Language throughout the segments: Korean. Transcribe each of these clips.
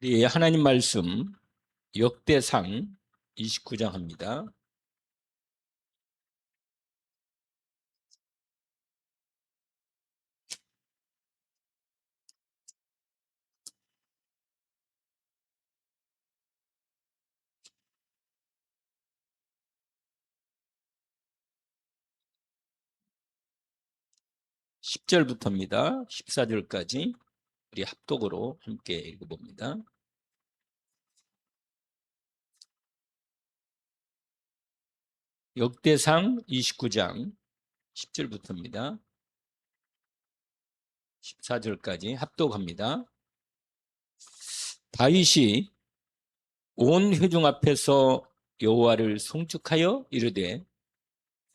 우리 하나님 말씀 역대상 29장 합니다. (10절부터입니다) (14절까지) 우리 합독으로 함께 읽어봅니다. 역대상 29장 10절부터입니다. 14절까지 합독합니다. 다윗이 온 회중 앞에서 여호와를 송축하여 이르되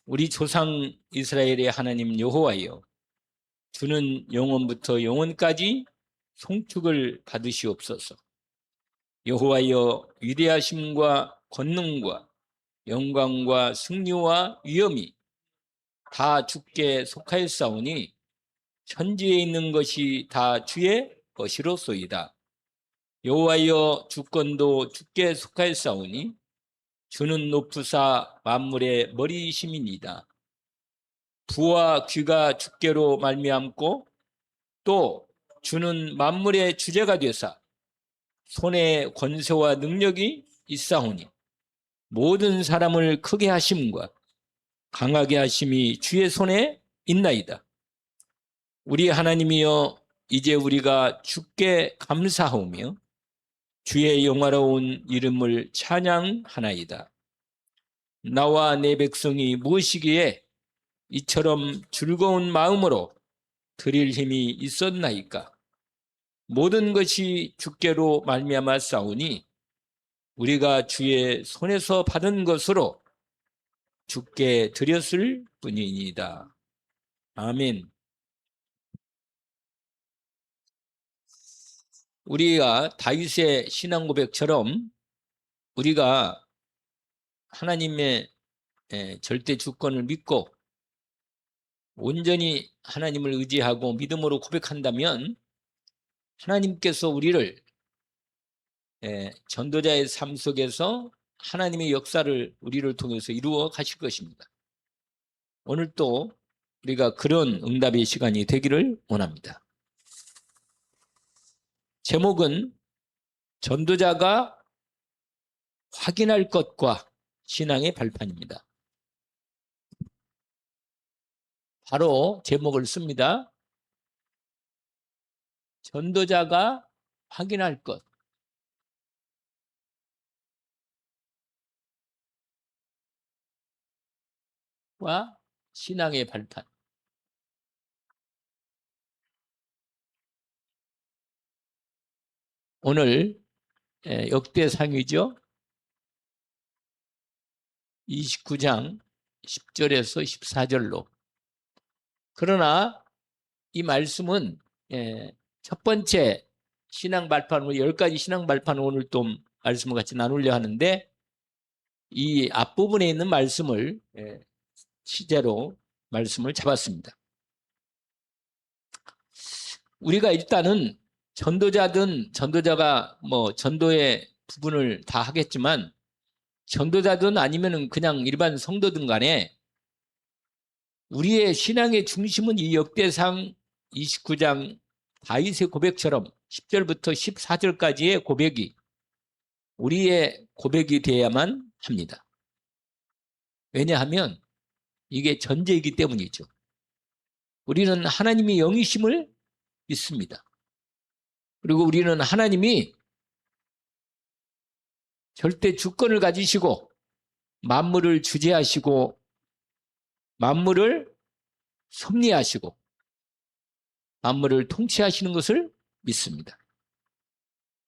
우리 조상 이스라엘의 하나님 여호와여, 주는 영원부터 영원까지 송축을 받으시옵소서. 여호와여, 위대하심과 권능과 영광과 승리와 위엄이 다 주께 속하였사오니 천지에 있는 것이 다 주의 것이로소이다. 여호와여, 주권도 주께 속하였사오니 주는 높으사 만물의 머리이심이니이다. 부와 귀가 주께로 말미암고 또 주는 만물의 주제가 되사 손에 권세와 능력이 있사오니 모든 사람을 크게 하심과 강하게 하심이 주의 손에 있나이다. 우리 하나님이여, 이제 우리가 주께 감사하오며 주의 영화로운 이름을 찬양하나이다. 나와 내 백성이 무엇이기에 이처럼 즐거운 마음으로 드릴 힘이 있었나이까? 모든 것이 주께로 말미암아 싸우니 우리가 주의 손에서 받은 것으로 주께 드렸을 뿐이니이다. 아멘. 우리가 다윗의 신앙 고백처럼 우리가 하나님의 절대 주권을 믿고 온전히 하나님을 의지하고 믿음으로 고백한다면 하나님께서 우리를 전도자의 삶 속에서 하나님의 역사를 우리를 통해서 이루어 가실 것입니다. 오늘 또 우리가 그런 응답의 시간이 되기를 원합니다. 제목은 전도자가 확인할 것과 신앙의 발판입니다. 바로 제목을 씁니다. 전도자가 확인할 것과 신앙의 발판. 오늘 역대상이죠. 29장 10절에서 14절로. 그러나 이 말씀은 첫 번째 신앙 발판, 10가지 신앙 발판을 오늘 또 말씀을 같이 나누려 하는데, 이 앞부분에 있는 말씀을 시제로 말씀을 잡았습니다. 우리가 일단은 전도자가 전도의 부분을 다 하겠지만, 전도자든 아니면은 그냥 일반 성도든 간에 우리의 신앙의 중심은 이 역대상 29장 다윗의 고백처럼 10절부터 14절까지의 고백이 우리의 고백이 되어야만 합니다. 왜냐하면 이게 전제이기 때문이죠. 우리는 하나님이 영이심을 믿습니다. 그리고 우리는 하나님이 절대 주권을 가지시고 만물을 주재하시고 만물을 섭리하시고 만물을 통치하시는 것을 믿습니다.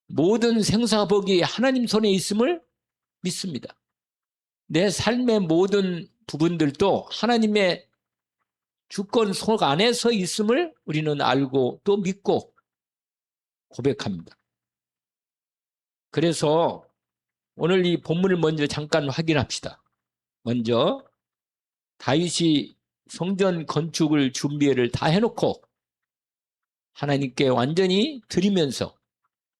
모든 생사복이 하나님 손에 있음을 믿습니다. 내 삶의 모든 부분들도 하나님의 주권 속 안에서 있음을 우리는 알고 또 믿고 고백합니다. 그래서 오늘 이 본문을 먼저 잠깐 확인합시다. 먼저 다윗이 성전 건축을 준비를 다 해놓고 하나님께 완전히 드리면서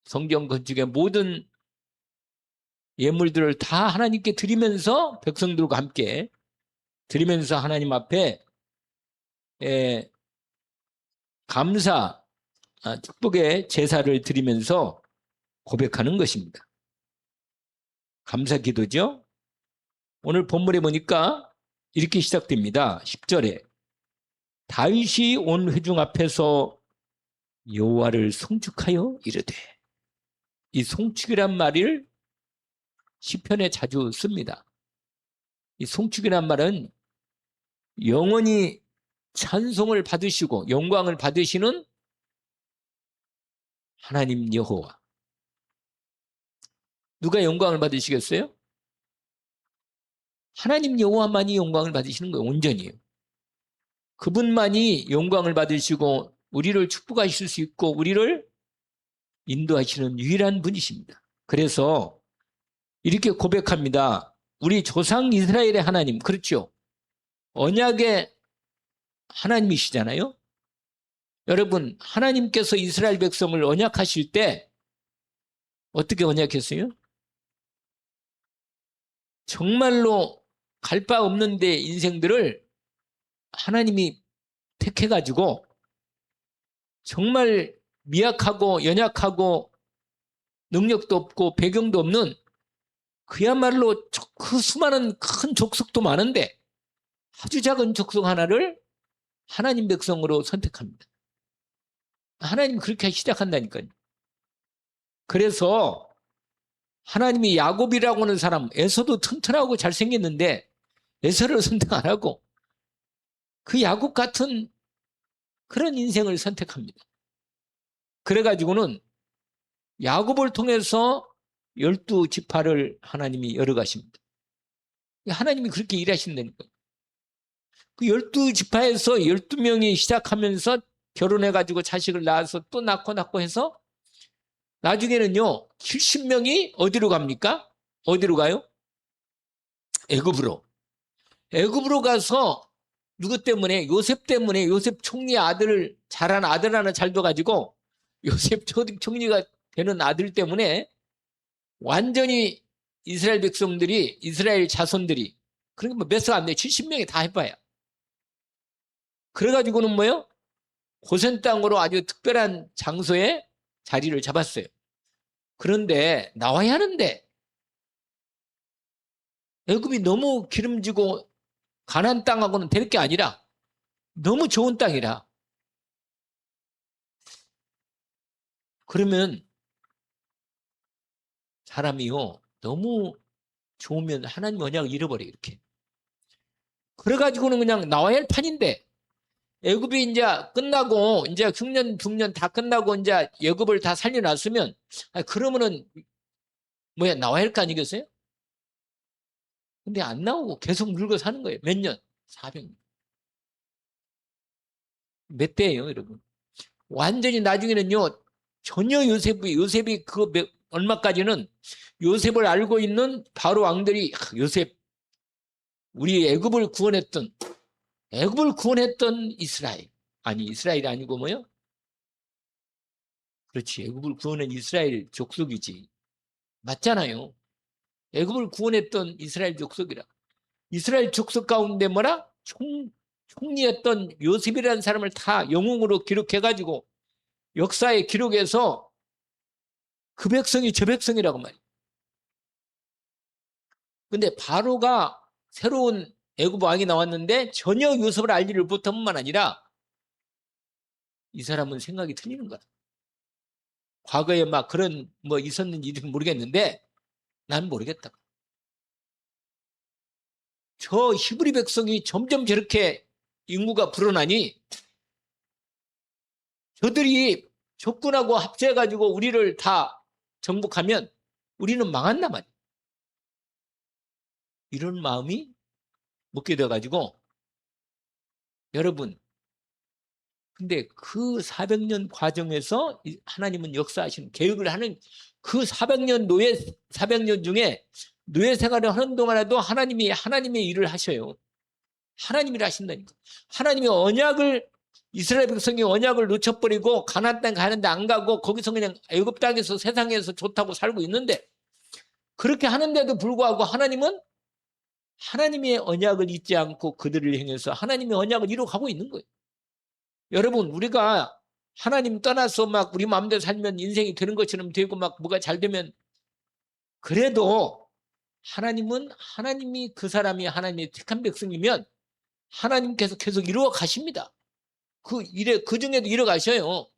성경 건축의 모든 예물들을 다 하나님께 드리면서 백성들과 함께 드리면서 하나님 앞에 감사, 축복의 제사를 드리면서 고백하는 것입니다. 감사 기도죠. 오늘 본문에 보니까 이렇게 시작됩니다. 10절에 다윗이 온 회중 앞에서 여호와를 송축하여 이르되, 이 송축이란 말을 시편에 자주 씁니다. 이 송축이란 말은 영원히 찬송을 받으시고 영광을 받으시는 하나님 여호와. 누가 영광을 받으시겠어요? 하나님 여호와만이 영광을 받으시는 거예요. 온전히요. 그분만이 영광을 받으시고 우리를 축복하실 수 있고 우리를 인도하시는 유일한 분이십니다. 그래서 이렇게 고백합니다. 우리 조상 이스라엘의 하나님, 그렇죠? 언약의 하나님이시잖아요. 여러분, 하나님께서 이스라엘 백성을 언약하실 때 어떻게 언약했어요? 정말로 갈 바 없는 데 인생들을 하나님이 택해가지고 정말 미약하고 연약하고 능력도 없고 배경도 없는 그야말로 그 수많은 큰 족속도 많은데 아주 작은 족속 하나를 하나님 백성으로 선택합니다. 하나님이 그렇게 시작한다니까요. 그래서 하나님이 야곱이라고 하는 사람, 에서도 튼튼하고 잘생겼는데 에서를 선택 안 하고 그 야곱 같은 그런 인생을 선택합니다. 그래가지고는 야곱을 통해서 12지파를 하나님이 열어가십니다. 하나님이 그렇게 일하신다니까요. 그 12지파에서 12명이 시작하면서 결혼해가지고 자식을 낳아서 또 낳고 해서 나중에는요 70명이 어디로 갑니까? 어디로 가요? 애굽으로. 애굽으로 가서 누구 때문에? 요셉 때문에. 요셉 총리의 아들을 잘한 아들 하나 잘 둬가지고 요셉 총리가 되는 아들 때문에 완전히 이스라엘 백성들이, 이스라엘 자손들이, 그러니까 뭐 몇 살 안 돼. 70명이 다 해봐야. 그래가지고는 뭐예요? 고센 땅으로 아주 특별한 장소에 자리를 잡았어요. 그런데 나와야 하는데 애굽이 너무 기름지고 가나안 땅하고는 될 게 아니라 너무 좋은 땅이라. 그러면 사람이요 너무 좋으면 하나님 언약을 잃어버려 이렇게. 그래가지고는 그냥 나와야 할 판인데 애굽이 이제 끝나고 이제 흉년 붕년 다 끝나고 이제 애굽을 다 살려놨으면 그러면은 뭐야 나와야 할 거 아니겠어요? 근데 안 나오고 계속 늙어 사는 거예요. 몇 년? 400년. 몇 대예요, 여러분? 완전히 나중에는요 전혀 요셉이 얼마까지는 요셉을 알고 있는 바로 왕들이 요셉 우리 애굽을 구원했던 이스라엘. 아니 이스라엘이 아니고 뭐요? 그렇지. 애굽을 구원한 이스라엘 족속이지. 맞잖아요. 애굽을 구원했던 이스라엘 족속이라. 이스라엘 족속 가운데 뭐라? 총리였던 요셉이라는 사람을 다 영웅으로 기록해가지고 역사의 기록에서 그 백성이 저 백성이라고 말이에요. 근데 바로가 새로운 애굽 왕이 나왔는데 전혀 요셉을 알지를 못한 뿐만 아니라 이 사람은 생각이 틀리는 거야. 과거에 막 그런 뭐 있었는지 모르겠는데 난 모르겠다. 저 히브리 백성이 점점 저렇게 인구가 불어나니 저들이 적군하고 합체해가지고 우리를 다 정복하면 우리는 망한단 말이야. 이런 마음이 먹게 돼가지고 여러분 근데 그 400년 과정에서 하나님은 역사하시는 계획을 하는 그 400년 중에 노예 생활을 하는 동안에도 하나님의 일을 하셔요. 하나님이 하신다니까. 하나님의 언약을 이스라엘 백성이 언약을 놓쳐버리고 가나안 땅 가는데 안 가고 거기서 그냥 애굽 땅에서 세상에서 좋다고 살고 있는데, 그렇게 하는데도 불구하고 하나님은 하나님의 언약을 잊지 않고 그들을 향해서 하나님의 언약을 이루어가고 있는 거예요. 여러분, 우리가 하나님 떠나서 막 우리 마음대로 살면 인생이 되는 것처럼 되고 막 뭐가 잘 되면, 그래도 하나님은 하나님이 그 사람이 하나님의 택한 백성이면 하나님께서 계속 이루어 가십니다. 그 중에도 이루어 가셔요.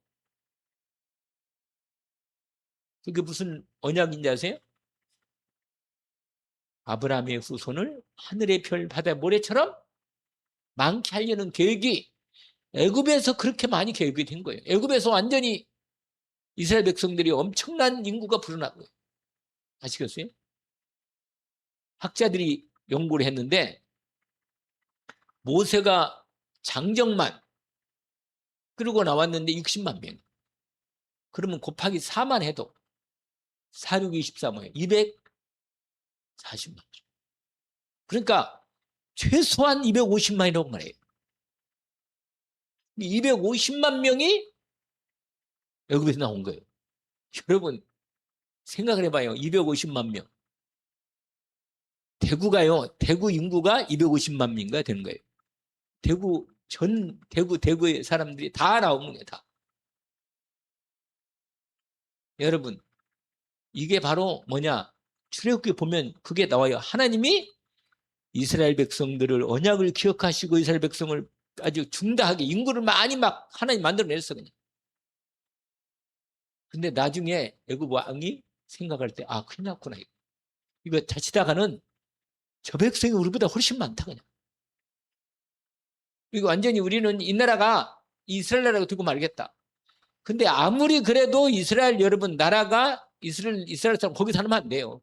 그게 무슨 언약인지 아세요? 아브라함의 후손을 하늘의 별 바다의 모래처럼 많게 하려는 계획이 애굽에서 그렇게 많이 계획이 된 거예요. 애굽에서 완전히 이스라엘 백성들이 엄청난 인구가 불어난 거예요. 아시겠어요? 학자들이 연구를 했는데 모세가 장정만 끌고 나왔는데 60만 명. 그러면 곱하기 4만 해도 4, 6, 24 뭐예요? 240만. 그러니까 최소한 250만이라고 말해요. 250만 명이 애굽에서 나온 거예요. 여러분 생각을 해봐요. 250만 명. 대구 인구가 250만 명인가 되는 거예요. 대구의 사람들이 다 나온 거예요. 다. 여러분, 이게 바로 뭐냐? 출애굽기 보면 그게 나와요. 하나님이 이스라엘 백성들을 언약을 기억하시고 이스라엘 백성을 아주 중다하게 인구를 많이 막 하나님 만들어냈어 그냥. 근데 나중에 애굽 왕이 생각할 때 큰일 났구나. 이거 자치다가는 저 백성이 우리보다 훨씬 많다 그냥. 이거 완전히 우리는 이 나라가 이스라엘 나라고 두고 말겠다. 근데 아무리 그래도 이스라엘 여러분 나라가 이스라엘 사람 거기 살면 안 돼요.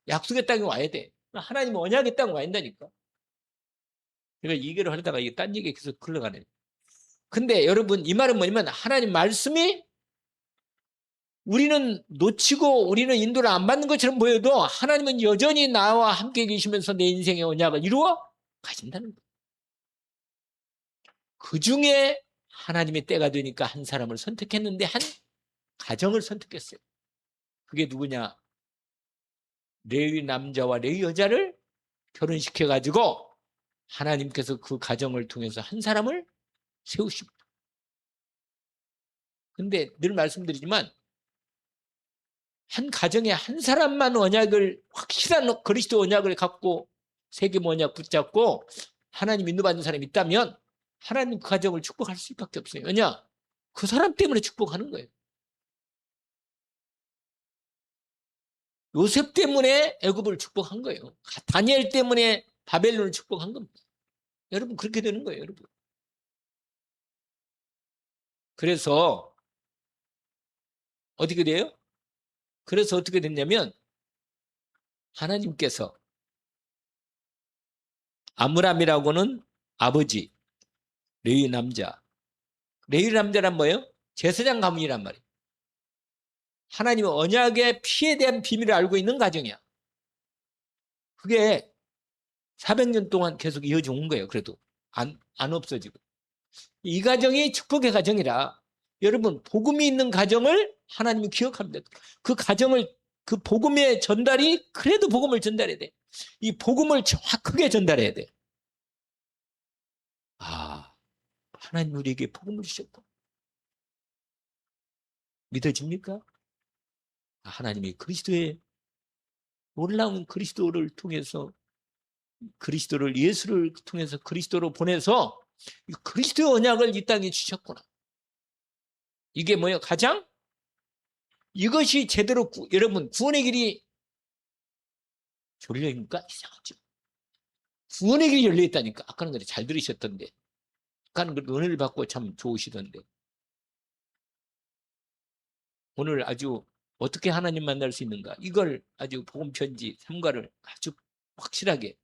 약속의 땅에 와야 돼. 하나님은 언약의 땅에 와야 된다니까. 그러니까 이거를 하다가 이게 딴 얘기 계속 흘러가네. 근데 여러분 이 말은 뭐냐면 하나님 말씀이 우리는 놓치고 우리는 인도를 안 받는 것처럼 보여도 하나님은 여전히 나와 함께 계시면서 내 인생의 언약을 이루어 가신다는 거예요. 그 중에 하나님의 때가 되니까 한 사람을 선택했는데 한 가정을 선택했어요. 그게 누구냐? 레위 남자와 레위 여자를 결혼시켜가지고 하나님께서 그 가정을 통해서 한 사람을 세우십니다. 근데 늘 말씀드리지만 한 가정에 한 사람만 언약을 확실한 그리스도 언약을 갖고 세계 언약 붙잡고 하나님 인도받는 사람이 있다면 하나님 그 가정을 축복할 수밖에 없어요. 왜냐? 그 사람 때문에 축복하는 거예요. 요셉 때문에 애굽을 축복한 거예요. 다니엘 때문에 바벨론을 축복한 겁니다. 여러분 그렇게 되는 거예요. 여러분. 그래서 어떻게 돼요? 그래서 어떻게 됐냐면 하나님께서 아므람이라고는 아버지, 레위 남자. 레위 남자란 뭐예요? 제사장 가문이란 말이에요. 하나님의 언약의 피에 대한 비밀을 알고 있는 가정이야. 그게 400년 동안 계속 이어져 온 거예요. 그래도 안 없어지고. 이 가정이 축복의 가정이라 여러분 복음이 있는 가정을 하나님이 기억합니다. 그 가정을 그 복음의 전달이 그래도 복음을 전달해야 돼. 이 복음을 정확하게 전달해야 돼. 하나님 우리에게 복음을 주셨다. 믿어집니까? 하나님이 그리스도의 놀라운 그리스도를 통해서 그리스도를 예수를 통해서 그리스도로 보내서 그리스도의 언약을 이 땅에 주셨구나. 이게 뭐예요? 가장 이것이 제대로 여러분 구원의 길이 열려있니까? 이상하죠. 구원의 길이 열려있다니까. 아까는 그래 잘 들으셨던데. 아까는 그 은혜를 받고 참 좋으시던데. 오늘 아주 어떻게 하나님 만날 수 있는가? 이걸 아주 복음편지 3과를 아주 확실하게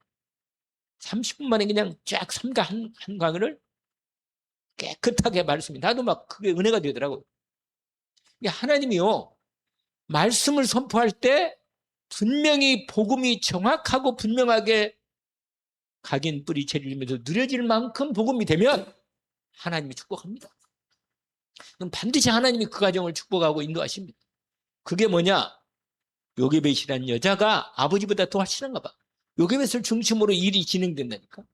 30분 만에 그냥 쫙 3과 한 강의를 깨끗하게 말씀이 나도 막 그게 은혜가 되더라고요. 하나님이요 말씀을 선포할 때 분명히 복음이 정확하고 분명하게 각인 뿌리 체리면서 누려질 만큼 복음이 되면 하나님이 축복합니다. 그럼 반드시 하나님이 그 가정을 축복하고 인도하십니다. 그게 뭐냐? 요게벳이라는 여자가 아버지보다 더 확실한가 봐. 요게벳을 중심으로 일이 진행된다니까.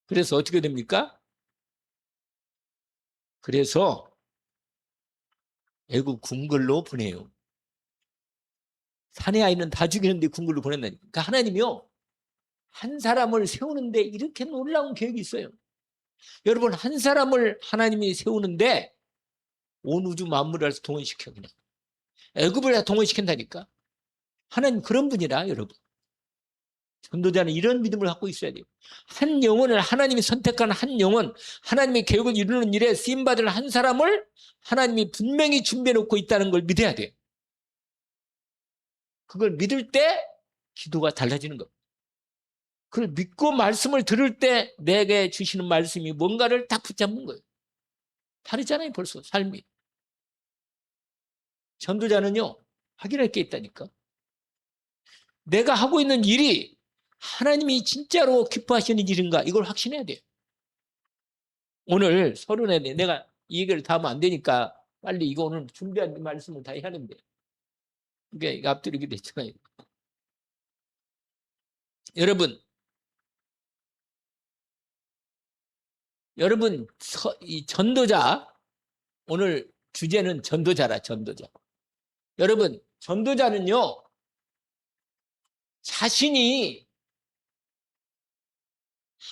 그래서 어떻게 됩니까? 그래서 애굽 궁궐로 보내요. 사내 아이는 다 죽이는데 궁궐로 보낸다니까. 그러니까 하나님이요, 한 사람을 세우는데 이렇게 놀라운 계획이 있어요. 여러분, 한 사람을 하나님이 세우는데 온 우주 만물을 동원시켜. 그냥 애굽을 다 동원시킨다니까. 하나님 그런 분이라. 여러분, 전도자는 이런 믿음을 갖고 있어야 돼요. 한 영혼을, 하나님이 선택한 한 영혼, 하나님의 계획을 이루는 일에 쓰임받을 한 사람을 하나님이 분명히 준비해 놓고 있다는 걸 믿어야 돼요. 그걸 믿을 때 기도가 달라지는 겁니다. 그걸 믿고 말씀을 들을 때 내게 주시는 말씀이 뭔가를 딱 붙잡는 거예요. 다르잖아요, 벌써 삶이. 전도자는요, 확인할 게 있다니까. 내가 하고 있는 일이 하나님이 진짜로 기뻐하시는 일인가, 이걸 확신해야 돼요. 오늘 서른에 내가 이 얘기를 다 하면 안 되니까 빨리 이거 오늘 준비한 말씀을 다 해야 하는데, 이게 앞뒤로 이렇게 됐잖아요. 여러분, 이 전도자, 오늘 주제는 전도자라, 전도자. 여러분, 전도자는요, 자신이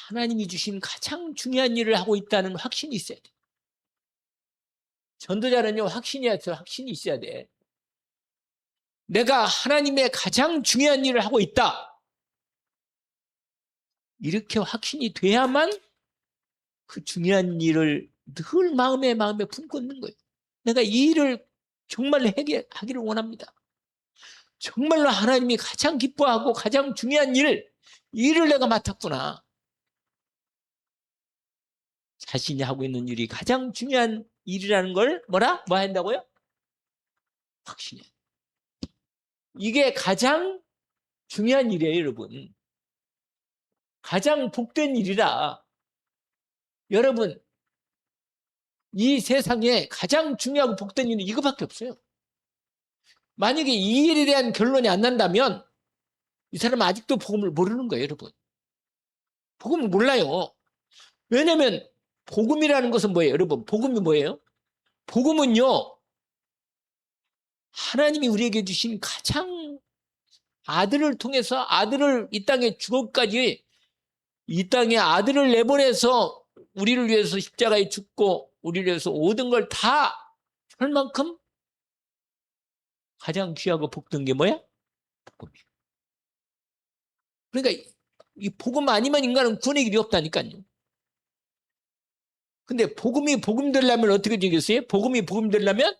하나님이 주신 가장 중요한 일을 하고 있다는 확신이 있어야 돼. 전도자는요, 확신이 있어야 돼. 내가 하나님의 가장 중요한 일을 하고 있다. 이렇게 확신이 돼야만 그 중요한 일을 늘 마음에 품고 있는 거예요. 내가 이 일을 정말로 하기를 원합니다. 정말로 하나님이 가장 기뻐하고 가장 중요한 일을 내가 맡았구나. 자신이 하고 있는 일이 가장 중요한 일이라는 걸 뭐 한다고요? 확신해. 이게 가장 중요한 일이에요, 여러분. 가장 복된 일이라. 여러분, 이 세상에 가장 중요하고 복된 일은 이거밖에 없어요. 만약에 이 일에 대한 결론이 안 난다면 이 사람은 아직도 복음을 모르는 거예요, 여러분. 복음을 몰라요. 왜냐면 복음이라는 것은 뭐예요, 여러분? 복음이 뭐예요? 복음은요, 하나님이 우리에게 주신 가장 아들을 통해서, 아들을 이 땅에 죽어까지 이 땅에 아들을 내보내서 우리를 위해서 십자가에 죽고 우리를 위해서 모든 걸 다 할 만큼 가장 귀하고 복된 게 뭐야? 복음이에요. 그러니까 이 복음 아니면 인간은 구원의 길이 없다니까요. 근데 복음이 복음 되려면 어떻게 되겠어요? 복음이 복음 되려면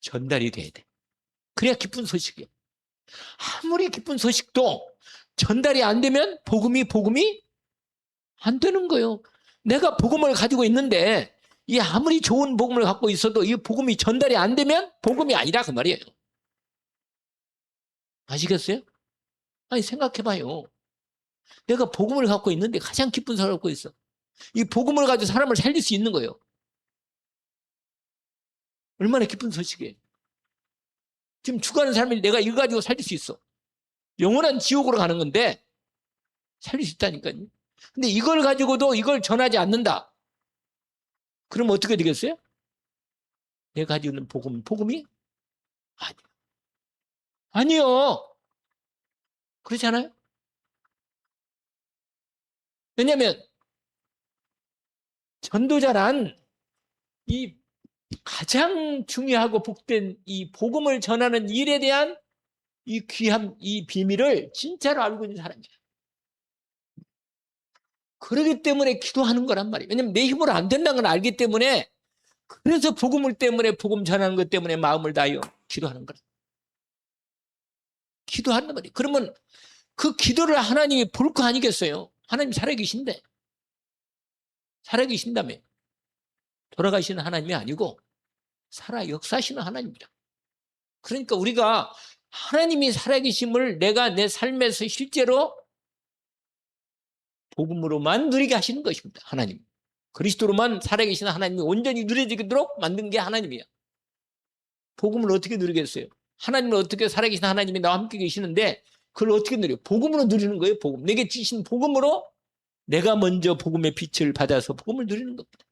전달이 돼야 돼. 그래야 기쁜 소식이에요. 아무리 기쁜 소식도 전달이 안 되면 복음이 안 되는 거예요. 내가 복음을 가지고 있는데 이 아무리 좋은 복음을 갖고 있어도 이 복음이 전달이 안 되면 복음이 아니라 그 말이에요. 아시겠어요? 아니, 생각해봐요. 내가 복음을 갖고 있는데 가장 기쁜 사람을 갖고 있어. 이 복음을 가지고 사람을 살릴 수 있는 거예요. 얼마나 기쁜 소식이에요. 지금 죽어가는 사람이 내가 이거 가지고 살릴 수 있어. 영원한 지옥으로 가는 건데 살릴 수 있다니까요. 근데 이걸 가지고도 이걸 전하지 않는다. 그럼 어떻게 되겠어요? 내가 가지고 있는 복음이 아니요. 그렇지 않아요? 왜냐하면 전도자란 이 가장 중요하고 복된 이 복음을 전하는 일에 대한 이 귀함, 이 비밀을 진짜로 알고 있는 사람이에요. 그러기 때문에 기도하는 거란 말이에요. 왜냐하면 내 힘으로 안 된다는 걸 알기 때문에, 그래서 복음을 때문에, 복음 전하는 것 때문에 마음을 다하여 기도하는 거라. 기도한단 말이에요. 그러면 그 기도를 하나님이 볼 거 아니겠어요? 하나님 살아계신데. 살아계신다며. 돌아가시는 하나님이 아니고 살아 역사하시는 하나님이라. 그러니까 우리가 하나님이 살아계심을 내가 내 삶에서 실제로 복음으로만 누리게 하시는 것입니다. 하나님. 그리스도로만 살아계신 하나님이 온전히 누려지도록 만든 게 하나님이야. 복음을 어떻게 누리겠어요? 하나님을 어떻게 살아계신 하나님이 나와 함께 계시는데 그걸 어떻게 누려? 복음으로 누리는 거예요. 복음. 내게 주신 복음으로 내가 먼저 복음의 빛을 받아서 복음을 누리는 겁니다.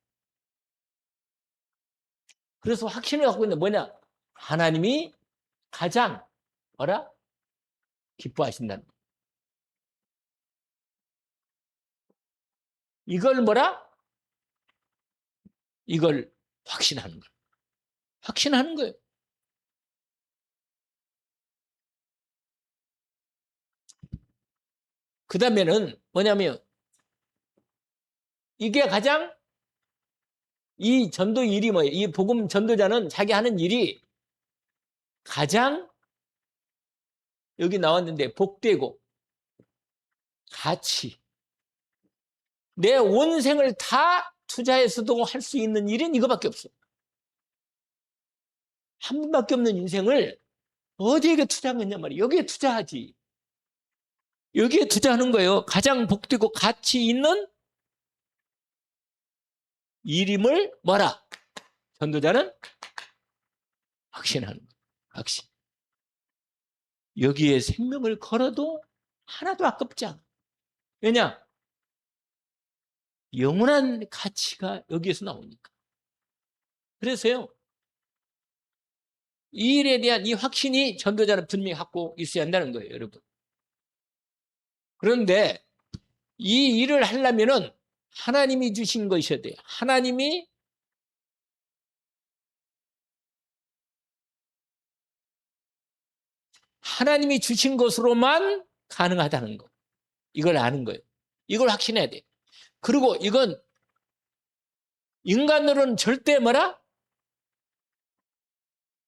그래서 확신을 갖고 있는 뭐냐? 하나님이 가장 뭐라? 기뻐하신다는 거. 이걸 뭐라? 이걸 확신하는 거예요. 확신하는 거예요. 그 다음에는 뭐냐면 이게 가장 이 전도 일이 뭐예요? 이 복음 전도자는 자기 하는 일이 가장 여기 나왔는데 복되고 가치 내 온 생을 다 투자해서도 할 수 있는 일은 이거밖에 없어. 한 번밖에 없는 인생을 어디에게 투자하느냐 말이에요. 여기에 투자하지. 여기에 투자하는 거예요. 가장 복되고 가치 있는 일임을 뭐라? 전도자는 확신하는 거예요. 확신. 여기에 생명을 걸어도 하나도 아깝지 않아. 왜냐? 영원한 가치가 여기에서 나오니까. 그래서요. 이 일에 대한 이 확신이 전도자는 분명히 갖고 있어야 한다는 거예요, 여러분. 그런데 이 일을 하려면은 하나님이 주신 것이어야 돼요. 하나님이 주신 것으로만 가능하다는 거. 이걸 아는 거예요. 이걸 확신해야 돼. 그리고 이건 인간으로는 절대 뭐라?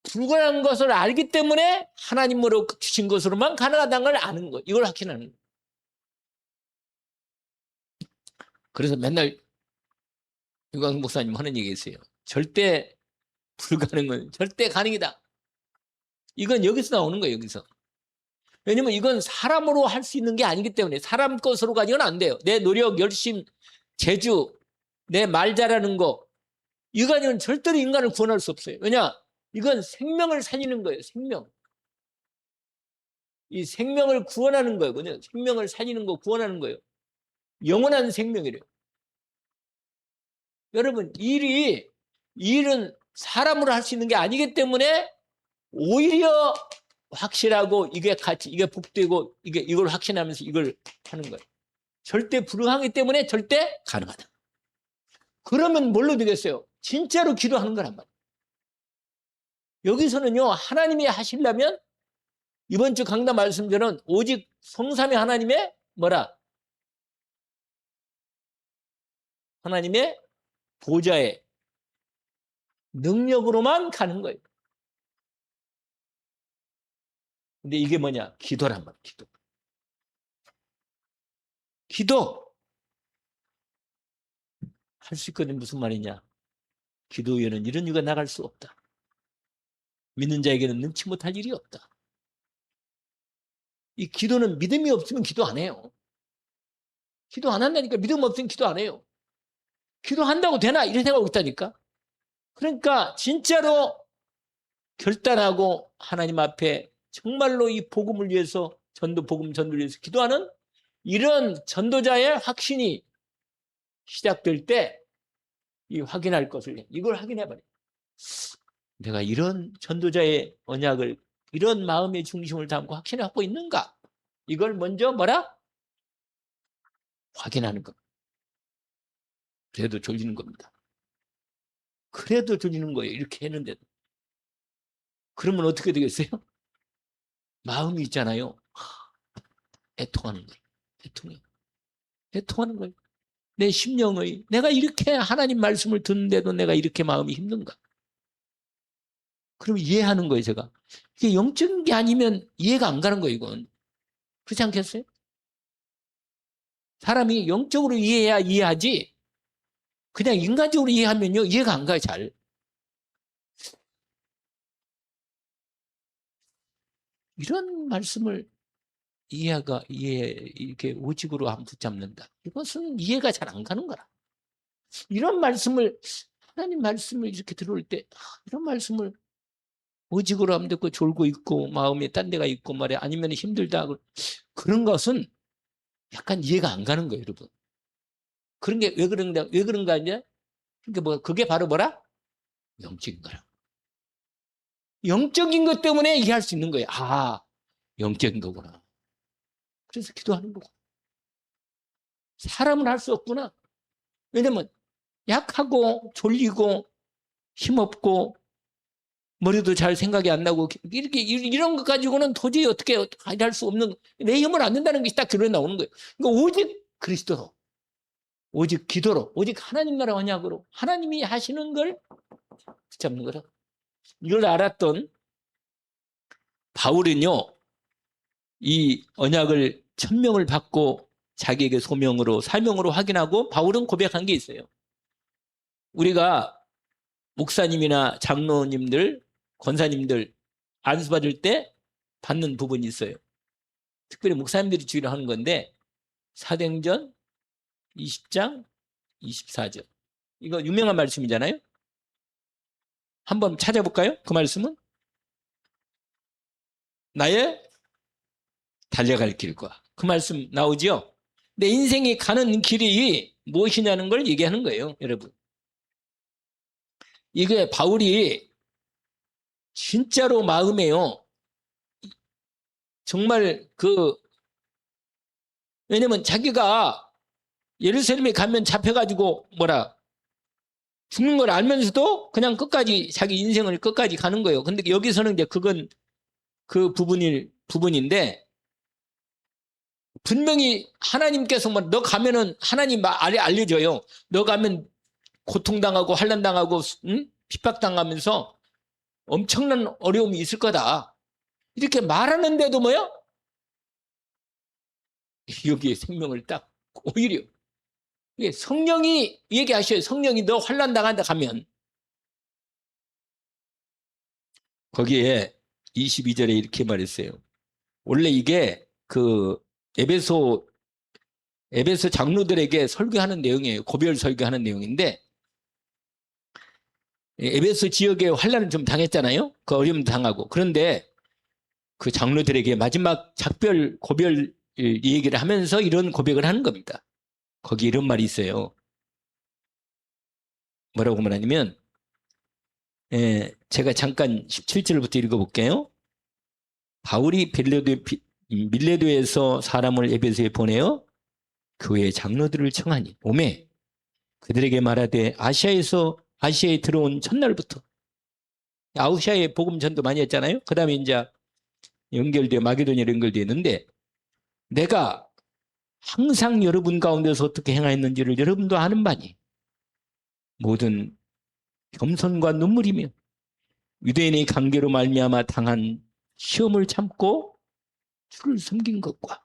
불가능한 것을 알기 때문에 하나님으로 주신 것으로만 가능하다는 걸 아는 거예요. 이걸 확신하는 거예요. 그래서 맨날 유광 목사님 하는 얘기 있어요. 절대 불가능은 절대 가능이다. 이건 여기서 나오는 거예요. 여기서. 왜냐면 이건 사람으로 할 수 있는 게 아니기 때문에 사람 것으로 가지고는 안 돼요. 내 노력, 열심, 재주, 내 말 잘하는 거 이거 아니면 절대로 인간을 구원할 수 없어요. 왜냐? 이건 생명을 살리는 거예요. 생명. 이 생명을 구원하는 거예요. 생명을 살리는 거 구원하는 거예요. 영원한 생명이래요. 여러분 이 일은 사람으로 할 수 있는 게 아니기 때문에 오히려 확실하고 이게 같이 이게 복되고 이걸 확신하면서 이걸 하는 거예요. 절대 불가하기 때문에 절대 가능하다. 그러면 뭘로 되겠어요? 진짜로 기도하는 거란 말이에요. 여기서는요 하나님이 하시려면 이번 주 강단 말씀대로는 오직 성삼위 하나님의 뭐라? 하나님의 보좌의 능력으로만 가는 거예요. 근데 이게 뭐냐? 기도란 말이에요. 기도. 할 수 있거든. 무슨 말이냐? 기도 외에는 이런 일가 나갈 수 없다. 믿는 자에게는 능치 못할 일이 없다. 이 기도는 믿음이 없으면 기도 안 해요. 기도 안 한다니까. 믿음 없으면 기도 안 해요. 기도한다고 되나? 이런 생각하고 있다니까. 그러니까 진짜로 결단하고 하나님 앞에 정말로 이 복음을 위해서 복음 전도를 위해서 기도하는 이런 전도자의 확신이 시작될 때 이 확인할 것을 이걸 확인해버려요. 내가 이런 전도자의 언약을 이런 마음의 중심을 담고 확신을 갖고 있는가? 이걸 먼저 뭐라? 확인하는 것. 그래도 졸리는 겁니다. 그래도 졸리는 거예요. 이렇게 했는데도. 그러면 어떻게 되겠어요? 마음이 있잖아요. 애통하는 거예요. 애통하는 거예요. 내 심령의 내가 이렇게 하나님 말씀을 듣는데도 내가 이렇게 마음이 힘든가? 그럼 이해하는 거예요. 제가. 이게 영적인 게 아니면 이해가 안 가는 거예요. 이건. 그렇지 않겠어요? 사람이 영적으로 이해해야 이해하지 그냥 인간적으로 이해하면요. 이해가 안 가요. 잘. 이런 말씀을 이렇게 오직으로 안 붙잡는다. 이것은 이해가 잘 안 가는 거라. 이런 말씀을, 하나님 말씀을 이렇게 들어올 때, 이런 말씀을 오직으로 하면 듣고 졸고 있고, 마음에 딴 데가 있고 말이야. 아니면 힘들다. 그런 것은 약간 이해가 안 가는 거예요, 여러분. 그런 게 왜 그런가 이제? 그게 바로 뭐라? 영적인 거라. 영적인 것 때문에 이해할 수 있는 거예요. 영적인 거구나. 그래서 기도하는 거고. 사람은 할 수 없구나. 왜냐면 약하고 졸리고 힘없고 머리도 잘 생각이 안 나고 이런 것 가지고는 도저히 어떻게 할 수 없는, 내 힘을 안 낸다는 것이 딱 결론에 나오는 거예요. 그러니까 오직 그리스도로, 오직 기도로, 오직 하나님 나라 언약으로 하나님이 하시는 걸 붙잡는 거라. 이걸 알았던 바울은요, 이 언약을 천명을 받고 자기에게 소명으로 사명으로 확인하고 바울은 고백한 게 있어요. 우리가 목사님이나 장로님들, 권사님들 안수받을 때 받는 부분이 있어요. 특별히 목사님들이 주의를 하는 건데 사도행전 20장 24절, 이거 유명한 말씀이잖아요. 한번 찾아볼까요? 그 말씀은 나의 달려갈 길과, 그 말씀 나오죠. 내 인생이 가는 길이 무엇이냐는 걸 얘기하는 거예요, 여러분. 이게 바울이 진짜로 마음에요. 정말 왜냐면 자기가 예루살렘에 가면 잡혀가지고 죽는 걸 알면서도 그냥 끝까지 자기 인생을 끝까지 가는 거예요. 근데 여기서는 이제 그건 그 부분인데, 분명히 하나님께서 너 가면은 하나님 알려줘요. 너 가면 고통당하고 환난당하고 핍박당하면서 엄청난 어려움이 있을 거다. 이렇게 말하는데도 여기에 생명을 딱 오히려 성령이 얘기하셔요. 성령이 너 환난당한다 가면, 거기에 22절에 이렇게 말했어요. 원래 이게 에베소 장로들에게 설교하는 내용이에요. 고별 설교하는 내용인데, 에베소 지역에 환난을 좀 당했잖아요. 그 어려움도 당하고. 그런데 그 장로들에게 마지막 고별 얘기를 하면서 이런 고백을 하는 겁니다. 거기 이런 말이 있어요. 뭐라고 말하냐면, 제가 잠깐 17절부터 읽어볼게요. 바울이 밀레도에서 사람을 에베소에 보내어 교회 장로들을 청하니 오매 그들에게 말하되 아시아에 들어온 첫날부터, 아시아에 복음 전도 많이 했잖아요. 그 다음에 이제 마게도니아로 연결되었는데, 내가 항상 여러분 가운데서 어떻게 행하였는지를 여러분도 아는 바니 모든 겸손과 눈물이며 유대인의 관계로 말미암아 당한 시험을 참고 주를 섬긴 것과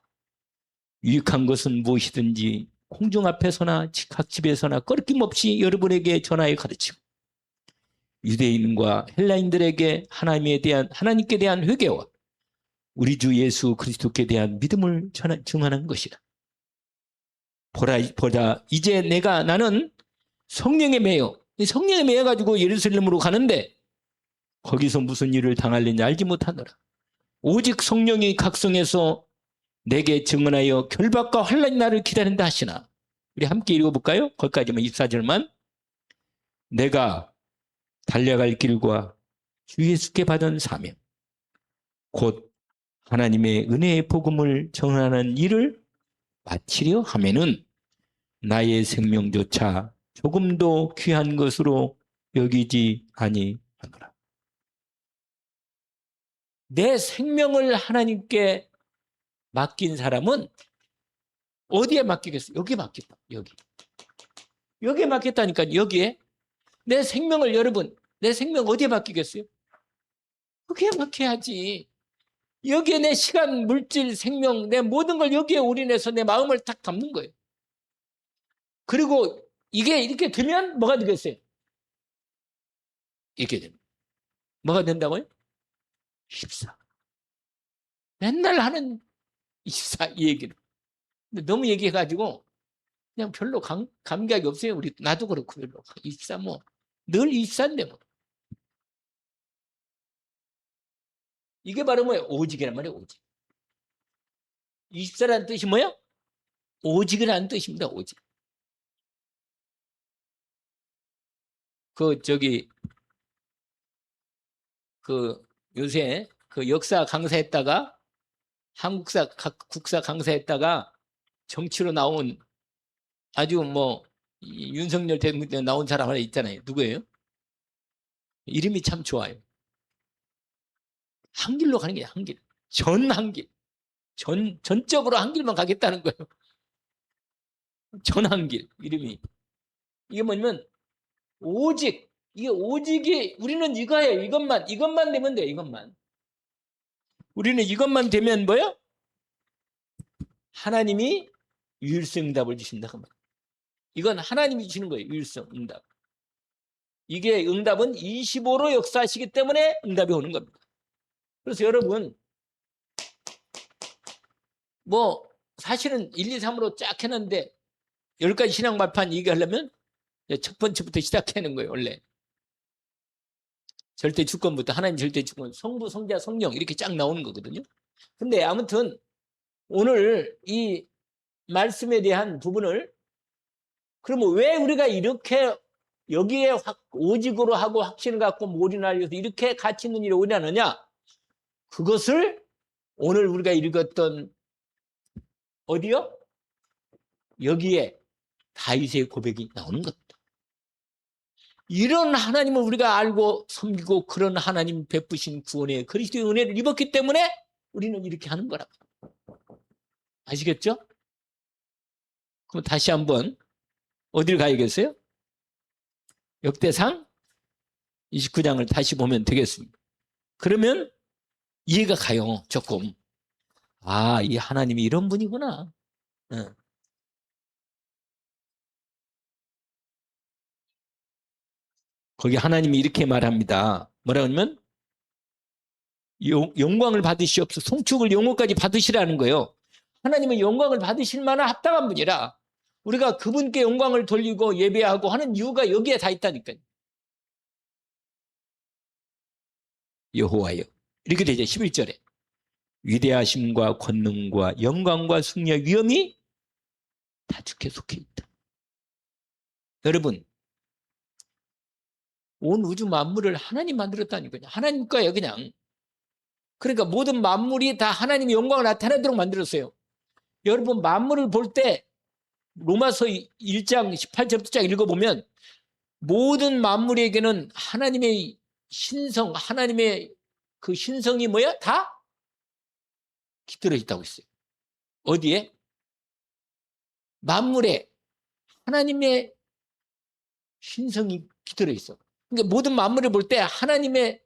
유익한 것은 무엇이든지 공중 앞에서나 각집에서나 꺼리낌없이 여러분에게 전하여 가르치고 유대인과 헬라인들에게 하나님께 대한 회개와 우리 주 예수 그리스도께 대한 믿음을 증언한 것이라. 보라 이제 나는 성령에 매여 가지고 예루살렘으로 가는데 거기서 무슨 일을 당할는지 알지 못하노라. 오직 성령이 각성해서 내게 증언하여 결박과 환난이 나를 기다린다 하시나. 우리 함께 읽어볼까요? 거기까지만 24절만. 내가 달려갈 길과 주 예수께 받은 사명 곧 하나님의 은혜의 복음을 전하는 일을 마치려 하면은 나의 생명조차 조금도 귀한 것으로 여기지 아니하노라. 내 생명을 하나님께 맡긴 사람은 어디에 맡기겠어요? 여기에 맡겼다. 여기에 맡겼다니까. 여기에 내 생명을, 여러분, 내 생명 어디에 맡기겠어요? 여기에 맡겨야지. 여기에 내 시간, 물질, 생명, 내 모든 걸 여기에 올인해서 내 마음을 딱 담는 거예요. 그리고 이게 이렇게 되면 뭐가 되겠어요? 이렇게 되면 뭐가 된다고요? 힘싸. 맨날 하는 24 이 얘기를. 근데 너무 얘기해가지고 그냥 별로 감각이 없어요. 우리 나도 그렇고 별로 24 뭐 늘 24인데 뭐. 이게 바로 뭐예요? 오직이란 말이에요. 오직. 24라는 뜻이 뭐야? 오직이라는 뜻입니다. 오직. 그 요새 그 역사 강사했다가 국사 강사했다가 정치로 나온 아주 뭐 윤석열 대통령 나온 사람 하나 있잖아요. 누구예요? 이름이 참 좋아요. 한 길로 가는 게 한 길. 전 한 길. 전적으로 한 길만 가겠다는 거예요. 전 한 길. 이름이. 이게 뭐냐면 오직. 이게 오직이 우리는 이거예요. 이것만 되면 돼요. 이것만. 우리는 이것만 되면 뭐야? 하나님이 유일성 응답을 주신다. 이건 하나님이 주시는 거예요. 유일성 응답. 이게 응답은 25로 역사하시기 때문에 응답이 오는 겁니다. 그래서 여러분 뭐 사실은 1, 2, 3으로 쫙 해놨는데 10가지 신앙 발판 얘기하려면 첫 번째부터 시작하는 거예요. 원래 절대 주권부터 하나님 절대 주권, 성부, 성자, 성령 이렇게 쫙 나오는 거거든요. 근데 아무튼 오늘 이 말씀에 대한 부분을 그러면 왜 우리가 이렇게 여기에 오직으로 하고 확신을 갖고 몰인하려 해서 이렇게 가치 있는 일을 올인하느냐? 그것을 오늘 우리가 읽었던 어디요? 여기에 다윗의 고백이 나오는 겁니다. 이런 하나님을 우리가 알고 섬기고 그런 하나님 베푸신 구원의 그리스도의 은혜를 입었기 때문에 우리는 이렇게 하는 거라고. 아시겠죠? 그럼 다시 한번 어딜 가야겠어요? 역대상 29장을 다시 보면 되겠습니다. 그러면 이해가 가요. 조금. 아, 이 하나님이 이런 분이구나. 거기 하나님이 이렇게 말합니다. 뭐라 하냐면 영광을 받으시옵소서. 송축을 영광까지 받으시라는 거예요. 하나님은 영광을 받으실 만한 합당한 분이라 우리가 그분께 영광을 돌리고 예배하고 하는 이유가 여기에 다 있다니까요. 여호와여. 이렇게 되죠. 11절에. 위대하심과 권능과 영광과 승리와 위엄이 다 주께 속해 있다. 여러분 온 우주 만물을 하나님 만들었다니까요. 하나님 거예요 그냥. 그러니까 모든 만물이 다 하나님의 영광을 나타내도록 만들었어요. 여러분 만물을 볼 때 로마서 1장 18절부터 쫙 읽어보면 모든 만물에게는 하나님의 신성, 하나님의 그 신성이 뭐야? 다 깃들어 있다고 했어요. 어디에? 만물에 하나님의 신성이 깃들어 있어. 그러니까 모든 만물을 볼 때 하나님의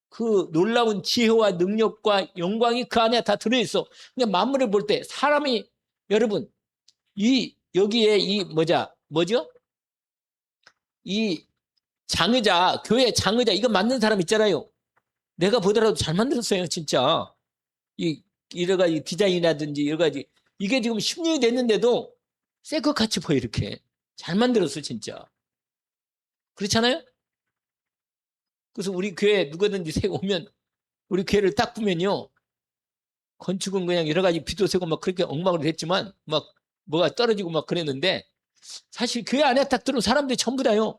그 놀라운 지혜와 능력과 영광이 그 안에 다 들어있어. 그러니까 만물을 볼 때 사람이 여러분 여기에 뭐죠? 이 장의자, 교회 장의자 이거 만든 사람 있잖아요. 내가 보더라도 잘 만들었어요, 진짜. 여러 가지 디자인이라든지 여러 가지 이게 지금 10년이 됐는데도 새 것 같이 보여 이렇게. 잘 만들었어, 진짜. 그렇잖아요? 그래서 우리 교회 누구든지 새 오면 우리 교회를 딱 보면요. 건축은 그냥 여러 가지 비도 새고 막 그렇게 엉망으로 됐지만 막 뭐가 떨어지고 막 그랬는데 사실 교회 안에 딱 들어온 사람들이 전부 다요.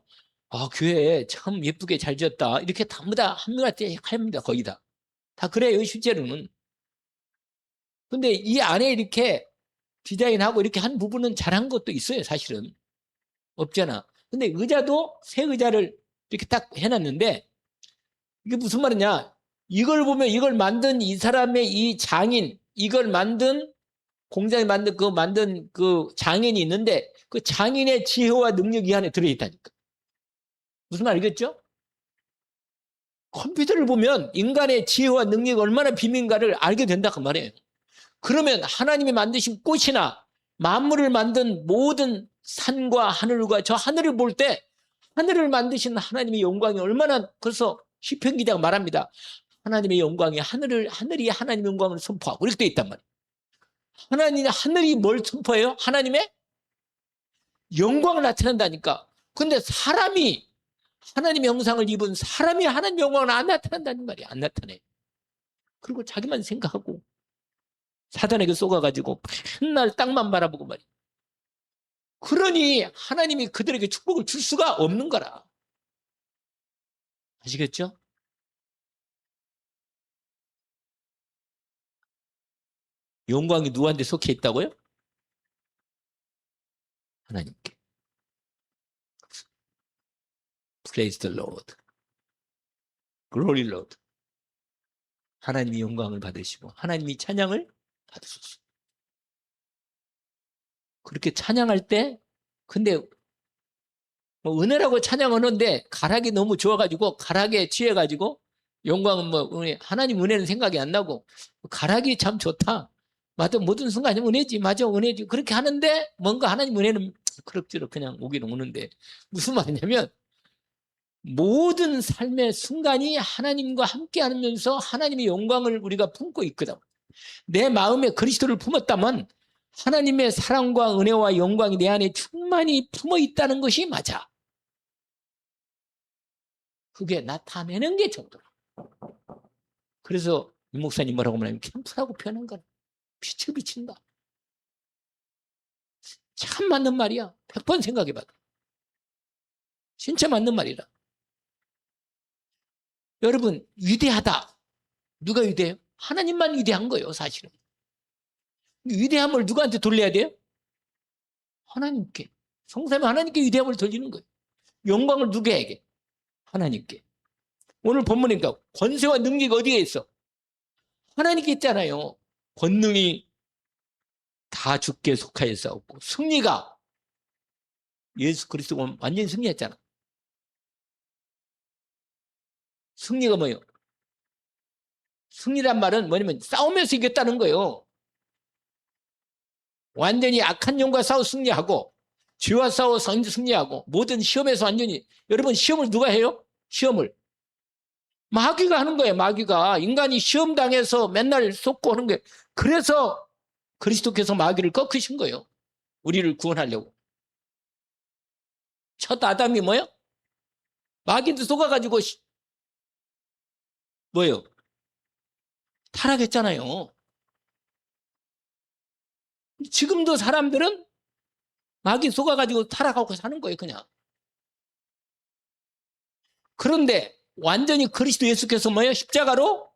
아, 교회 참 예쁘게 잘 지었다. 이렇게 전부 다 한명한테 합니다. 거의 다. 다 그래요, 실제로는. 근데 이 안에 이렇게 디자인하고 이렇게 한 부분은 잘한 것도 있어요, 사실은. 없잖아. 근데 의자도 새 의자를 이렇게 딱 해놨는데 이게 무슨 말이냐. 이걸 보면 이걸 만든 이 사람의 이 장인, 이걸 만든 공장에 만든 그 장인이 있는데 그 장인의 지혜와 능력이 이 안에 들어있다니까. 무슨 말이겠죠? 컴퓨터를 보면 인간의 지혜와 능력이 얼마나 비밀인가를 알게 된다 그 말이에요. 그러면 하나님이 만드신 꽃이나 만물을 만든 모든 산과 하늘과 저 하늘을 볼 때 하늘을 만드신 하나님의 영광이 얼마나 그래서 시편 기자가 말합니다. 하나님의 영광이 하늘이 하나님의 영광을 선포하고 이렇게 돼 있단 말이에요. 하늘이 뭘 선포해요? 하나님의 영광을 나타낸다니까. 근데 사람이 하나님의 형상을 입은 사람이 하나님의 영광을 안 나타낸다는 말이야. 안 나타내. 그리고 자기만 생각하고 사단에게 쏘가가지고 맨날 땅만 바라보고 말이야. 그러니 하나님이 그들에게 축복을 줄 수가 없는 거라. 아시겠죠? 영광이 누구한테 속해 있다고요? 하나님께. Praise the Lord. Glory Lord. 하나님이 영광을 받으시고 하나님이 찬양을 받으소서. 그렇게 찬양할 때 근데 뭐 은혜라고 찬양하는데 가락이 너무 좋아가지고 가락에 취해가지고 영광은 뭐 하나님 은혜는 생각이 안 나고 가락이 참 좋다. 맞아, 모든 순간이 은혜지. 맞아, 은혜지. 그렇게 하는데 뭔가 하나님 은혜는 그럭저럭 그냥 오기는 오는데 무슨 말이냐면 모든 삶의 순간이 하나님과 함께 하면서 하나님의 영광을 우리가 품고 있거든. 내 마음에 그리스도를 품었다면 하나님의 사랑과 은혜와 영광이 내 안에 충만히 품어 있다는 것이 맞아. 그게 나타내는 게 정도로. 그래서 이 목사님 뭐라고 하냐면 캠프라고 표현한 거야. 빛을 비친다. 참 맞는 말이야. 100번 생각해봐. 진짜 맞는 말이라. 여러분 위대하다. 누가 위대해요? 하나님만 위대한 거예요. 사실은. 위대함을 누구한테 돌려야 돼요? 하나님께. 성삼위 하나님께 위대함을 돌리는 거예요. 영광을 누구에게? 하나님께. 오늘 본문이니까 권세와 능력이 어디에 있어? 하나님께 있잖아요. 권능이 다 주께 속하여 있었고 승리가 예수 그리스도가 완전히 승리했잖아. 승리가 뭐예요? 승리란 말은 뭐냐면 싸우면서 이겼다는 거예요. 완전히 악한 영과 싸워 승리하고 죄와 싸워 승리하고 모든 시험에서 완전히. 여러분 시험을 누가 해요? 시험을 마귀가 하는 거예요. 마귀가. 인간이 시험 당해서 맨날 쏟고 하는 거예요. 그래서 그리스도께서 마귀를 꺾으신 거예요. 우리를 구원하려고. 첫 아담이 뭐예요? 마귀도 속아가지고 뭐예요? 타락했잖아요. 지금도 사람들은 마귀 속아가지고 타락하고 사는 거예요. 그냥. 그런데 완전히 그리스도 예수께서 뭐예요? 십자가로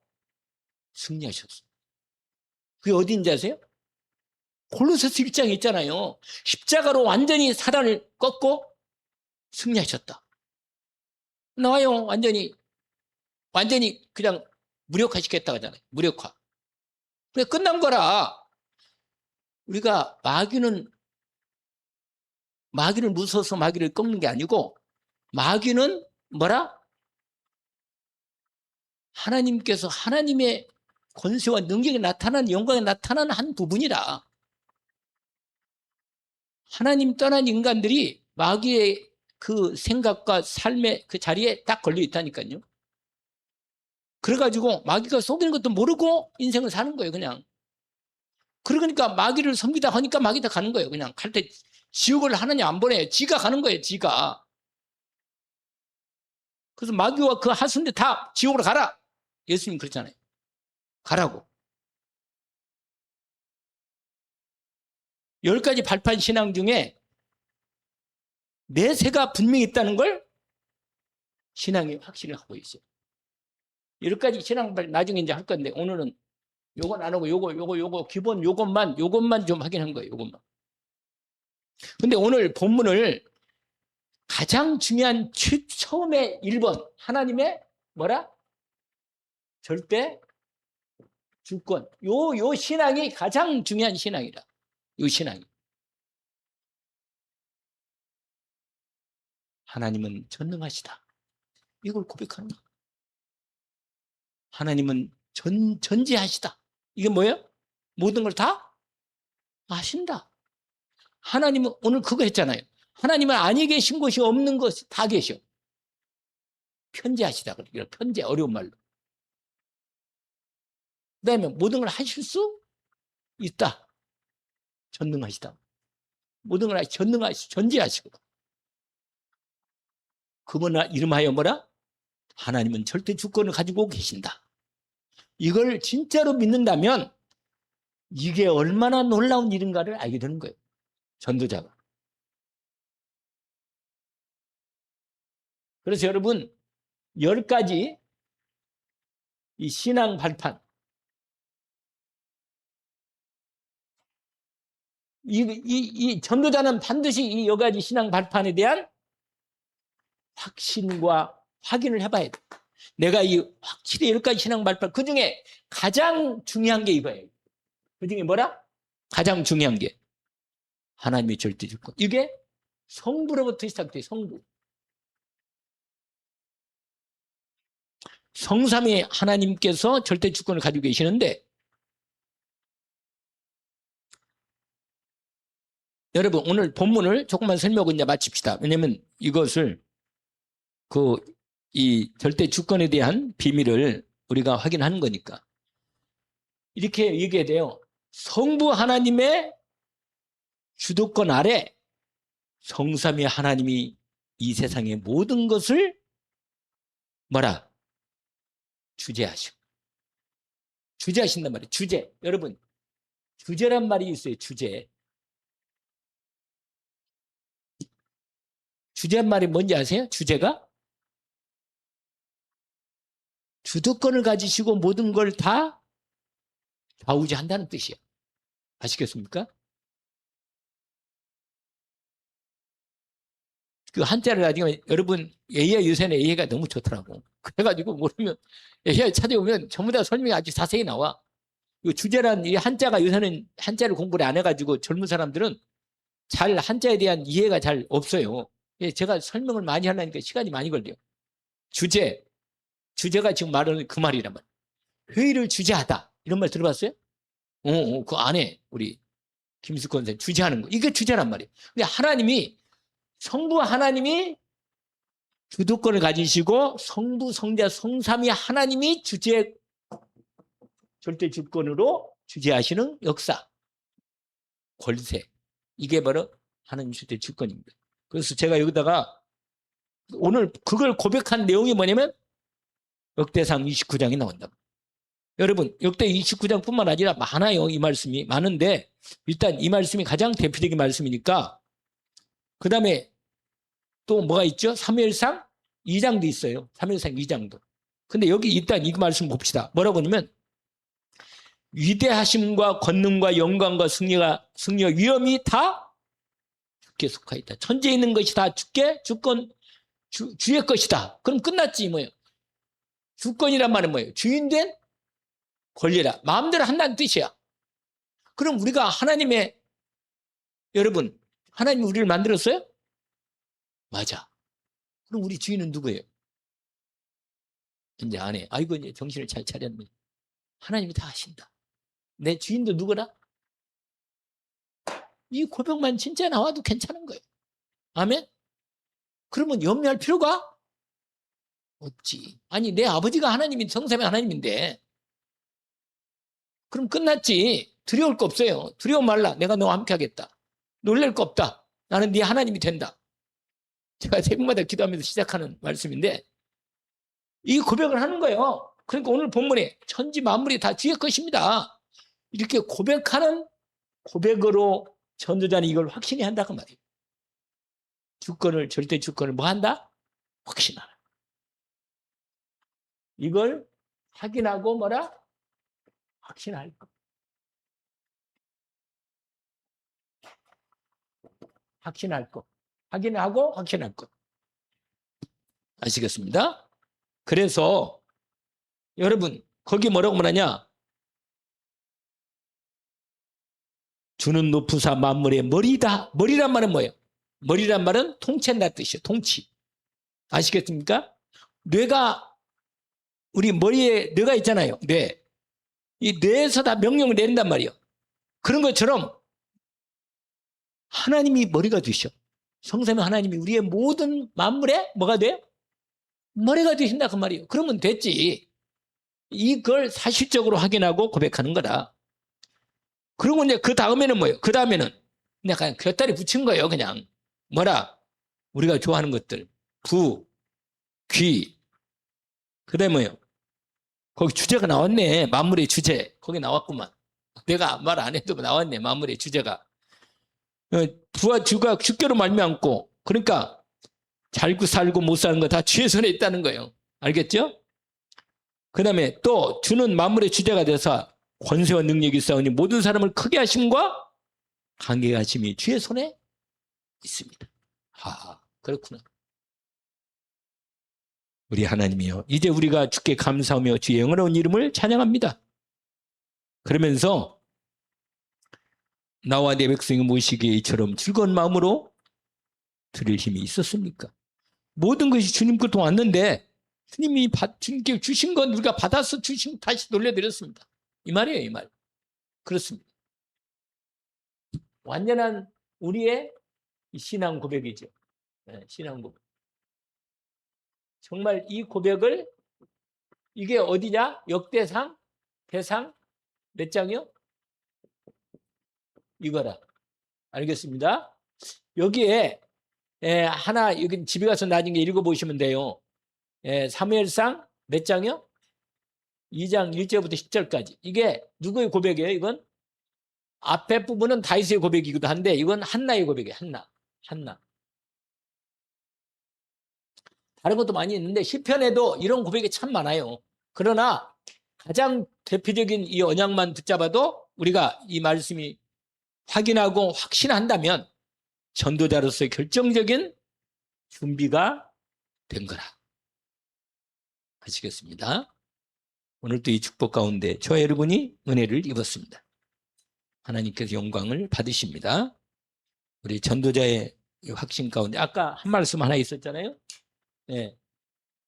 승리하셨어요. 그게 어디인지 아세요? 골로새서 1장에 있잖아요. 십자가로 완전히 사단을 꺾고 승리하셨다. 나와요. 완전히 그냥 무력화시켰다 하잖아요. 무력화. 그래 끝난 거라. 우리가 마귀를 무서워서 마귀를 꺾는 게 아니고 마귀는 뭐라? 하나님께서 하나님의 권세와 능력이 나타나는 영광이 나타나는 한 부분이라. 하나님 떠난 인간들이 마귀의 그 생각과 삶의 그 자리에 딱 걸려 있다니까요. 그래가지고 마귀가 속이는 것도 모르고 인생을 사는 거예요. 그냥. 그러니까 마귀를 섬기다 하니까 마귀다 가는 거예요. 그냥 갈 때 지옥을 하느냐 안 보내요. 지가 가는 거예요. 지가. 그래서 마귀와 그 하수인데 다 지옥으로 가라. 예수님 그랬잖아요. 가라고. 10가지 발판 신앙 중에 내세가 분명히 있다는 걸 신앙이 확신을 하고 있어요. 10가지 신앙 나중에 이제 할 건데 오늘은 요건 안 하고 요거 기본 요것만 좀 확인한 거예요. 요것만. 근데 오늘 본문을 가장 중요한 처음에 1번 하나님의 뭐라? 절대 주권. 요 신앙이 가장 중요한 신앙이라. 요 신앙이. 하나님은 전능하시다. 이걸 고백하는 거야. 하나님은 전지하시다. 이게 뭐예요? 모든 걸 다 아신다. 하나님은 오늘 그거 했잖아요. 하나님은 아니 계신 곳이 없는 것이 다 계셔. 편재하시다. 그러니까 편재 어려운 말로. 그다음에 모든 걸 하실 수 있다. 전능하시다. 모든 걸 전능하시고 전지하시고. 그분 이름하여 뭐라? 하나님은 절대 주권을 가지고 계신다. 이걸 진짜로 믿는다면 이게 얼마나 놀라운 일인가를 알게 되는 거예요. 전도자가. 그래서 여러분 10가지 이 신앙 발판, 이 전도자는 반드시 이 10가지 신앙 발판에 대한 확신과 확인을 해봐야 돼. 내가 이 확실히 10가지 신앙 발판, 그 중에 가장 중요한 게 이거예요. 그 중에 뭐라? 가장 중요한 게 하나님의 절대 주권. 이게 성부로부터 시작돼요. 성부. 성삼위 하나님께서 절대 주권을 가지고 계시는데, 여러분 오늘 본문을 조금만 설명하고 이제 마칩시다. 왜냐하면 이것을 이 절대 주권에 대한 비밀을 우리가 확인하는 거니까. 이렇게 얘기해야 돼요. 성부 하나님의 주도권 아래 성삼위 하나님이 이 세상의 모든 것을 뭐라? 주재하시고. 주재하신단 말이에요. 주재. 여러분 주재란 말이 있어요. 주재. 주재란 말이 뭔지 아세요? 주재가? 주도권을 가지시고 모든 걸 다 좌우지한다는 뜻이에요. 아시겠습니까? 그 한자를 가지고 여러분 AI 요새는 AI가 너무 좋더라고. 그래가지고 모르면 AI 찾아보면 전부 다 설명이 아주 자세히 나와. 이 주제란 이 한자가 요새는 한자를 공부를 안 해가지고 젊은 사람들은 잘 한자에 대한 이해가 잘 없어요. 제가 설명을 많이 하려니까 시간이 많이 걸려요. 주제가 지금 말하는 그 말이란 말이에요. 회의를 주재하다 이런 말 들어봤어요? 그 안에 우리 김숙권 선생님 주재하는 거 이게 주제란 말이에요. 근데 하나님이 성부 하나님이 주도권을 가지시고 성부 성자 성삼위 하나님이 절대 주권으로 주재하시는 역사 권세 이게 바로 하나님 절대 주권입니다. 그래서 제가 여기다가 오늘 그걸 고백한 내용이 뭐냐면 역대상 29장이 나온다. 여러분 역대 29장뿐만 아니라 많아요. 이 말씀이 많은데 일단 이 말씀이 가장 대표적인 말씀이니까 그 다음에 또 뭐가 있죠? 사무엘상 2장도 있어요. 사무엘상 2장도. 근데 여기 일단 이 말씀 봅시다. 뭐라고 하냐면 위대하심과 권능과 영광과 승리와 위엄이 다 주께 속하였다. 천지에 있는 것이 다 주의 것이다. 그럼 끝났지 뭐예요. 주권이란 말은 뭐예요? 주인된 권리라. 마음대로 한다는 뜻이야. 그럼 우리가 여러분 하나님이 우리를 만들었어요? 맞아. 그럼 우리 주인은 누구예요? 이제 안 해. 아이고 이제 정신을 잘 차렸네. 하나님이 다 하신다. 내 주인도 누구라? 이 고백만 진짜 나와도 괜찮은 거예요. 아멘? 그러면 염려할 필요가 없지. 아니 내 아버지가 하나님이 성삼위 하나님인데 그럼 끝났지. 두려울 거 없어요. 두려워 말라. 내가 너와 함께 하겠다. 놀랄 거 없다. 나는 네 하나님이 된다. 제가 새벽마다 기도하면서 시작하는 말씀인데 이 고백을 하는 거예요. 그러니까 오늘 본문에 천지 만물이 다 주의 것입니다. 이렇게 고백하는 고백으로 전도자는 이걸 확신히 한다고 말이에요. 절대 주권을 뭐 한다? 확신하라. 이걸 확인하고 뭐라? 확신할 것. 확신할 것. 확인하고 확신할 것. 아시겠습니다? 그래서 여러분 거기 뭐라고 말하냐? 주는 높으사 만물의 머리다. 머리란 말은 뭐예요? 머리란 말은 통치한다 뜻이에요. 통치. 아시겠습니까? 뇌가 우리 머리에 뇌가 있잖아요. 뇌. 이 뇌에서 다 명령을 내린단 말이에요. 그런 것처럼 하나님이 머리가 되셔. 성삼위 하나님이 우리의 모든 만물에 뭐가 돼요? 머리가 되신다 그 말이에요. 그러면 됐지. 이걸 사실적으로 확인하고 고백하는 거다. 그리고 이제 그 다음에는 뭐예요? 그 다음에는 그냥 곁다리 붙인 거예요. 그냥 뭐라 우리가 좋아하는 것들 부, 귀, 그다음에 뭐예요? 거기 주제가 나왔네. 만물의 주제 거기 나왔구만. 내가 말 안 해도 나왔네. 만물의 주제가 부와 주가 주께로 말미암고 그러니까 잘고 살고 못 사는 거 다 주의 손에 있다는 거예요. 알겠죠? 그 다음에 또 주는 만물의 주제가 돼서 권세와 능력이 있사오니 모든 사람을 크게 하심과 강하게 하심이 주의 손에 있습니다. 그렇구나. 우리 하나님이요. 이제 우리가 주께 감사하며 주의 영원한 이름을 찬양합니다. 그러면서 나와 내 백성이 모시기에 이처럼 즐거운 마음으로 들을 힘이 있었습니까? 모든 것이 주님 것도 왔는데 주님이 주님께 주신 건 우리가 받아서 주신 다시 돌려드렸습니다. 이 말이에요, 이 말. 그렇습니다. 완전한 우리의 신앙 고백이죠. 네, 신앙 고백. 정말 이 고백을 이게 어디냐? 역대상, 대상 몇 장이요? 이거라. 알겠습니다. 여기에 하나 여기 집에 가서 나중에 읽어보시면 돼요. 사무엘상 몇 장이요? 2장 1절부터 10절까지. 이게 누구의 고백이에요? 이건 앞에 부분은 다윗의 고백이기도 한데 이건 한나의 고백이에요. 한나. 다른 것도 많이 있는데 시편에도 이런 고백이 참 많아요. 그러나 가장 대표적인 이 언약만 붙잡아도 우리가 이 말씀이 확인하고 확신한다면 전도자로서의 결정적인 준비가 된 거라. 아시겠습니다? 오늘도 이 축복 가운데 저와 여러분이 은혜를 입었습니다. 하나님께서 영광을 받으십니다. 우리 전도자의 확신 가운데 아까 한 말씀 하나 있었잖아요.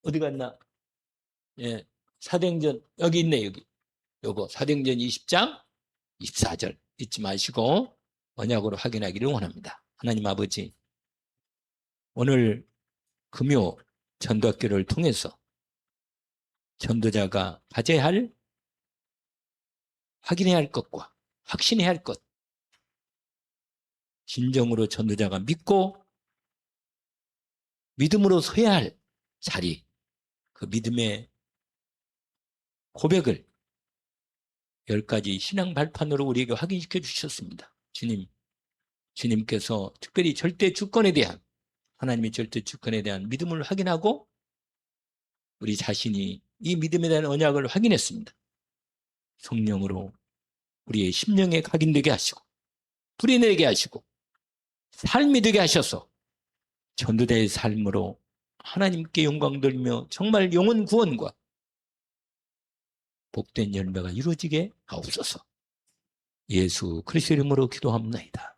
어디 갔나? 사도행전 여기 있네. 여기 요거 사도행전 20장 24절 잊지 마시고 언약으로 확인하기를 원합니다. 하나님 아버지, 오늘 금요 전도학교를 통해서 전도자가 가져야 할, 확인해야 할 것과 확신해야 할 것, 진정으로 전도자가 믿고 믿음으로 서야 할 자리, 그 믿음의 고백을 10가지 신앙 발판으로 우리에게 확인시켜 주셨습니다. 주님께서 특별히 절대 주권에 대한, 하나님의 절대 주권에 대한 믿음을 확인하고 우리 자신이 이 믿음에 대한 언약을 확인했습니다. 성령으로 우리의 심령에 각인되게 하시고 뿌리내게 하시고 삶이 되게 하셔서 전도자의 삶으로 하나님께 영광 돌리며 정말 영혼 구원과 복된 열매가 이루어지게 하옵소서. 예수 그리스도 이름으로 기도합니다.